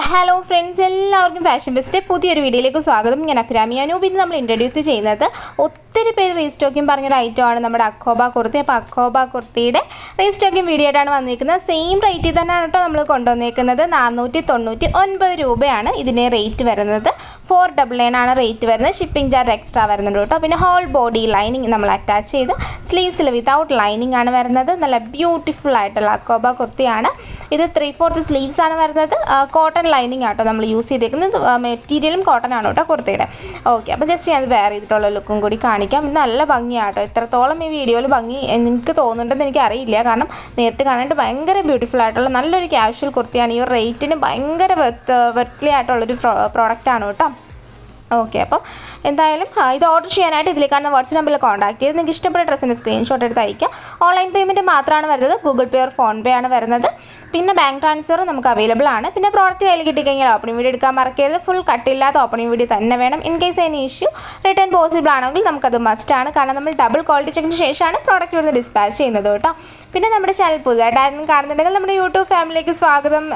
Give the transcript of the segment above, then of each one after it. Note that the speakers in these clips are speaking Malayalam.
ഹലോ ഫ്രണ്ട്സ്, എല്ലാവർക്കും ഫാഷൻ ബെസ്റ്റ് പുതിയൊരു വീഡിയോയിലേക്ക് സ്വാഗതം. ഞാൻ അഭിരാമി അനൂപ്. ഇന്ന് നമ്മൾ ഇൻട്രൊഡ്യൂസ് ചെയ്യുന്നത് ഒത്തിരി പേര് റീസ്റ്റോക്കിംഗ് പറഞ്ഞൊരു ഐറ്റമാണ് നമ്മുടെ അക്കോബ കുർത്തി. അപ്പോൾ അക്കോബ കുർത്തിയുടെ റീസ്റ്റോക്കിംഗ് വീഡിയോ ആയിട്ടാണ് വന്നിരിക്കുന്നത്. സെയിം റേറ്റിൽ തന്നെയാണ് കേട്ടോ നമ്മൾ കൊണ്ടുവന്നിരിക്കുന്നത്. 499 രൂപയാണ് ഇതിൻ്റെ റേറ്റ് വരുന്നത്. 499 ആണ് റേറ്റ് വരുന്നത്. ഷിപ്പിംഗ് ചാർജ് എക്സ്ട്രാ വരുന്നുണ്ട് കേട്ടോ. പിന്നെ ഹോൾ ബോഡി ലൈനിങ് നമ്മൾ അറ്റാച്ച് ചെയ്ത് സ്ലീവ്സിൽ വിതൗട്ട് ലൈനിങ് ആണ് വരുന്നത്. നല്ല ബ്യൂട്ടിഫുൾ ആയിട്ടുള്ള അക്കോബ കുർത്തിയാണ്. ഇത് 3/4 സ്ലീവ്സ് ആണ് വരുന്നത്. കോട്ടൺ ലൈനിങ് ആട്ടോ നമ്മൾ യൂസ് ചെയ്തേക്കുന്നത്. മെറ്റീരിയലും കോട്ടൺ ആണ് കേട്ടോ കുർത്തിയുടെ. ഓക്കെ, അപ്പോൾ ജസ്റ്റ് ഞാൻ വെയർ ചെയ്തിട്ടുള്ള ലുക്കും കൂടി കാണിക്കാം. ഇത് നല്ല ഭംഗിയാട്ടോ. എത്രത്തോളം ഈ വീഡിയോയിൽ ഭംഗി എനിക്ക് തോന്നുന്നുണ്ടെന്ന് എനിക്ക് അറിയില്ല, കാരണം നേരിട്ട് കാണാനായിട്ട് ഭയങ്കര ബ്യൂട്ടിഫുൾ ആയിട്ടുള്ള നല്ലൊരു ക്യാഷ്വൽ കുർത്തിയാണ്. ഈ ഒരു റേറ്റിന് ഭയങ്കര വെർട്ട്ലി ആയിട്ടുള്ളൊരു പ്രോഡക്റ്റാണ് കേട്ടോ. ഓക്കെ, അപ്പോൾ എന്തായാലും ഇത് ഓർഡർ ചെയ്യാനായിട്ട് ഇതിൽ കാണുന്ന വാട്സ്ആപ്പ് നമ്പറിൽ കോൺടാക്ട് ചെയ്ത് നിങ്ങൾക്ക് ഇഷ്ടപ്പെട്ട ഡ്രസ്സിൻ്റെ സ്ക്രീൻഷോട്ട് എടുത്ത് അയക്കുക. ഓൺലൈൻ പേയ്മെൻറ്റ് മാത്രമാണ് വരുന്നത്. ഗൂഗിൾ പേ ഓർ ഫോൺ പേ ആണ് വരുന്നത്. പിന്നെ ബാങ്ക് ട്രാൻസ്ഫർ നമുക്ക് അവൈലബിൾ ആണ്. പിന്നെ പ്രോഡക്റ്റ് കയ്യിൽ കിട്ടിക്കഴിഞ്ഞാൽ ഓപ്പണിംഗ് വീഡിയോ എടുക്കാൻ മറക്കരുത്. ഫുൾ കട്ടില്ലാത്ത ഓപ്പണിംഗ് വീഡിയോ തന്നെ വേണം. In case any issue return possible ആണെങ്കിൽ നമുക്കത് മസ്റ്റാണ്, കാരണം നമ്മൾ ഡബിൾ ക്വാളിറ്റി ചെക്കിന് ശേഷമാണ് പ്രോഡക്റ്റ് ഇവിടുന്ന് ഡിസ്പാച്ച് ചെയ്യുന്നത് കേട്ടോ. പിന്നെ നമ്മുടെ ചാനൽ പുതുതായിട്ട് ആരെങ്കിലും കാണുന്നുണ്ടെങ്കിൽ നമ്മുടെ യൂട്യൂബ് ഫാമിലിയിലേക്ക് സ്വാഗതം.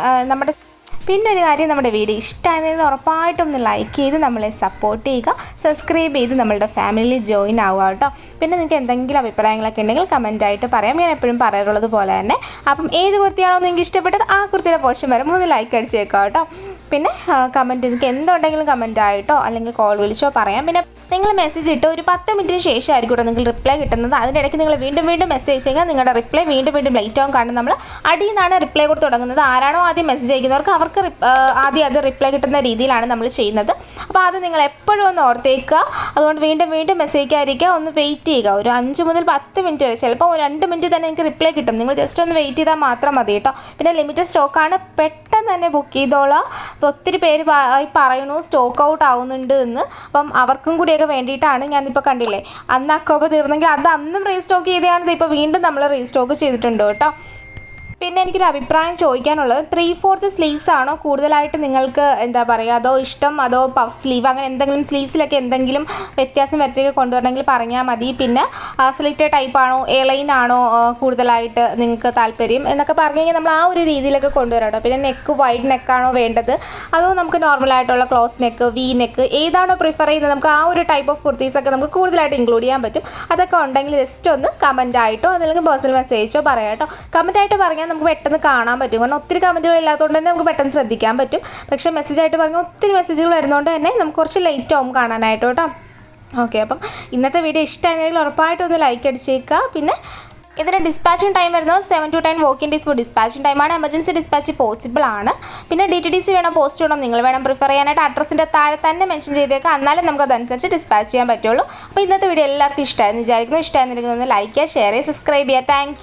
പിന്നെ ഒരു കാര്യം, നമ്മുടെ വീഡിയോ ഇഷ്ടമായിരുന്നെങ്കിൽ ഉറപ്പായിട്ടും ഒന്ന് ലൈക്ക് ചെയ്ത് നമ്മളെ സപ്പോർട്ട് ചെയ്യുക. സബ്സ്ക്രൈബ് ചെയ്ത് നമ്മളുടെ ഫാമിലിയിൽ ജോയിൻ ആവുക കേട്ടോ. പിന്നെ നിങ്ങൾക്ക് എന്തെങ്കിലും അഭിപ്രായങ്ങളൊക്കെ ഉണ്ടെങ്കിൽ കമൻറ്റായിട്ട് പറയാം. ഞാൻ എപ്പോഴും പറയാറുള്ളത് പോലെ തന്നെ. അപ്പം ഏത് കുർത്തിയാണോ നിങ്ങൾക്ക് ഇഷ്ടപ്പെട്ടത് ആ കുർത്തിയുടെ പോഷൻ വരുമ്പോൾ ഒന്ന് ലൈക്ക് അടിച്ചേക്കാം കേട്ടോ. പിന്നെ കമൻറ്റ് നിങ്ങൾക്ക് എന്തുണ്ടെങ്കിലും കമൻറ്റായിട്ടോ അല്ലെങ്കിൽ കോൾ വിളിച്ചോ പറയാം. പിന്നെ നിങ്ങൾ മെസ്സേജ് ഇട്ട് ഒരു 10 മിനിറ്റിന് ശേഷം ആയിരിക്കും കേട്ടോ നിങ്ങൾക്ക് റിപ്ലൈ കിട്ടുന്നത്. അതിൻ്റെ ഇടയ്ക്ക് നിങ്ങൾ വീണ്ടും മെസ്സേജ് ചെയ്യുക. നിങ്ങളുടെ റിപ്ലൈ വീണ്ടും ലേറ്റ് ആവും, കാരണം നമ്മൾ അടിയിൽ നിന്നാണ് റിപ്ലൈ കൊടുത്ത് തുടങ്ങുന്നത്. ആരാണോ ആദ്യം മെസ്സേജ് അയക്കുന്നവർക്ക് അവർക്ക് ആദ്യം അത് റിപ്ലൈ കിട്ടുന്ന രീതിയിലാണ് നമ്മൾ ചെയ്യുന്നത്. അപ്പോൾ അത് നിങ്ങൾ എപ്പോഴും ഒന്ന് ഓർത്തേക്കുക. അതുകൊണ്ട് വീണ്ടും മെസ്സേജ് ആയിരിക്കുക. ഒന്ന് വെയിറ്റ് ചെയ്യുക. ഒരു 5 മുതൽ 10 മിനിറ്റ് വരെ, ചിലപ്പോൾ 2 മിനിറ്റ് തന്നെ നിങ്ങൾക്ക് റിപ്ലൈ കിട്ടും. നിങ്ങൾ ജസ്റ്റ് ഒന്ന് വെയിറ്റ് ചെയ്താൽ മാത്രം മതി കേട്ടോ. പിന്നെ ലിമിറ്റഡ് സ്റ്റോക്കാണ്, പെട്ടെന്ന് തന്നെ ബുക്ക് ചെയ്തോളാം. അപ്പോൾ ഒത്തിരി പേര് പറയുന്നു സ്റ്റോക്ക് ഔട്ട് ആവുന്നുണ്ട് എന്ന്. അപ്പം അവർക്കും കൂടിയൊക്കെ വേണ്ടിയിട്ടാണ്. ഞാനിപ്പോൾ കണ്ടില്ലേ, അന്ന് അക്കോബ തീർന്നെങ്കിൽ അത് അന്നും റീസ്റ്റോക്ക് ചെയ്തതാണിത്. ഇപ്പോൾ വീണ്ടും നമ്മൾ റീസ്റ്റോക്ക് ചെയ്തിട്ടുണ്ട് കേട്ടോ. പിന്നെ എനിക്കൊരു അഭിപ്രായം ചോദിക്കാനുള്ളത്, 3/4 സ്ലീവ്സ് ആണോ കൂടുതലായിട്ട് നിങ്ങൾക്ക് എന്താ പറയുക, അതോ ഇഷ്ടം, അതോ പഫ് സ്ലീവ്, അങ്ങനെ എന്തെങ്കിലും സ്ലീവ്സിലൊക്കെ എന്തെങ്കിലും വ്യത്യാസം വരുത്തിയൊക്കെ കൊണ്ടുവരണമെങ്കിൽ പറഞ്ഞാൽ മതി. പിന്നെ സ്ലിറ്റ് ടൈപ്പ് ആണോ, എയർലൈൻ ആണോ കൂടുതലായിട്ട് നിങ്ങൾക്ക് താല്പര്യം എന്നൊക്കെ പറഞ്ഞു കഴിഞ്ഞാൽ നമ്മൾ ആ ഒരു രീതിയിലൊക്കെ കൊണ്ടുവരാം കേട്ടോ. പിന്നെ നെക്ക് വൈഡ് നെക്കാണോ വേണ്ടത്, അതോ നമുക്ക് നോർമലായിട്ടുള്ള ക്ലോസ് നെക്ക്, വി നെക്ക്, ഏതാണോ പ്രിഫർ ചെയ്യുന്നത്, നമുക്ക് ആ ഒരു ടൈപ്പ് ഓഫ് കുർത്തീസൊക്കെ നമുക്ക് കൂടുതലായിട്ട് ഇൻക്ലൂഡ് ചെയ്യാൻ പറ്റും. അതൊക്കെ ഉണ്ടെങ്കിൽ ജസ്റ്റ് ഒന്ന് കമൻറ്റായിട്ടോ അല്ലെങ്കിൽ പേഴ്സണൽ മെസ്സേജോ പറയാം കേട്ടോ. കമൻറ്റായിട്ട് പറഞ്ഞാൽ നമുക്ക് പെട്ടെന്ന് കാണാൻ പറ്റും, കാരണം ഒത്തിരി കമൻറ്റുകൾ ഇല്ലാത്തതുകൊണ്ട് തന്നെ നമുക്ക് പെട്ടെന്ന് ശ്രദ്ധിക്കാൻ പറ്റും. പക്ഷേ മെസ്സേജായിട്ട് പറഞ്ഞാൽ ഒത്തിരി മെസ്സേജുകൾ വരുന്നതുകൊണ്ട് തന്നെ നമുക്ക് കുറച്ച് ലേറ്റ് ആവും കാണാനായിട്ട് കേട്ടോ. ഓക്കെ, അപ്പം ഇന്നത്തെ വീഡിയോ ഇഷ്ടമായിരുന്നെങ്കിൽ ഉറപ്പായിട്ടും ഒന്ന് ലൈക്ക് അടിച്ചേക്കുക. പിന്നെ ഇതിൻ്റെ ഡിസ്പാച്ചിങ് ടൈം വരുന്നത് 7 to 10 working days for dispatching ടൈമാണ്. എമർജൻസി ഡിസ്പാച്ച് പോസിബിൾ ആണ്. പിന്നെ DTDC വേണം, പോസ്റ്റ് വേണം, നിങ്ങൾ വേണം പ്രിഫർ ചെയ്യാനായിട്ട്. അഡ്രസ്സിൻ്റെ താഴെ തന്നെ മെൻഷൻ ചെയ്തേക്കാം, എന്നാലും നമുക്ക് അതനുസരിച്ച് ഡിസ്പാച്ച് ചെയ്യാൻ പറ്റുള്ളൂ. അപ്പോൾ ഇന്നത്തെ വീഡിയോ എല്ലാവർക്കും ഇഷ്ടമായിരുന്നു വിചാരിക്കുന്നു. ഇഷ്ടമായിരുന്നിരിക്കുന്നത് ലൈക്ക് ചെയ്യുക, ഷെയർ ചെയ്യുക, സബ്സ്ക്രൈബ് ചെയ്യുക. താങ്ക്